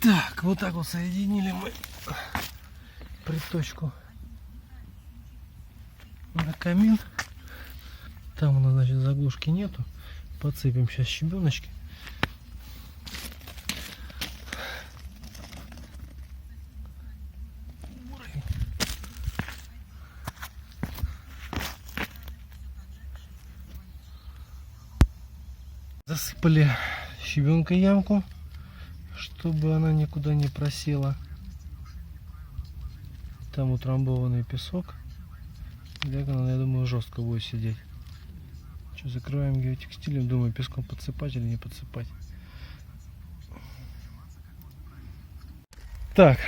Так, вот так вот соединили мы приточку на камин. Там у нас, значит, заглушки нету. Подцепим сейчас щебеночки. Засыпали щебенкой ямку, чтобы она никуда не просела. Там утрамбованный песок. Так она, я думаю, жестко будет сидеть. Что, закрываем геотекстилем, думаю, песком подсыпать или не подсыпать. Так,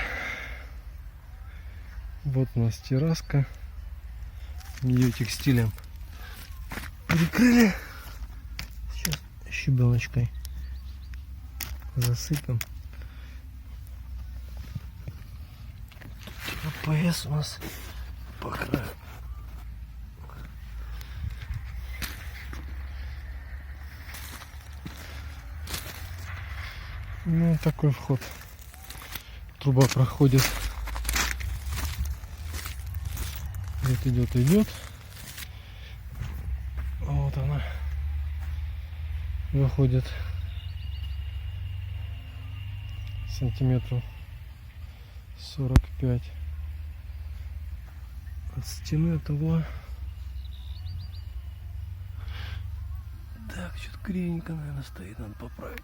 вот у нас терраска. Геотекстилем прикрыли. Сейчас щебеночкой засыпем. ПС у нас по краю. Ну, такой вход. Труба проходит. Вот идет. Вот она выходит сантиметров 45 от стены, от угла. Так, что-то кривенько, наверное, стоит, надо поправить.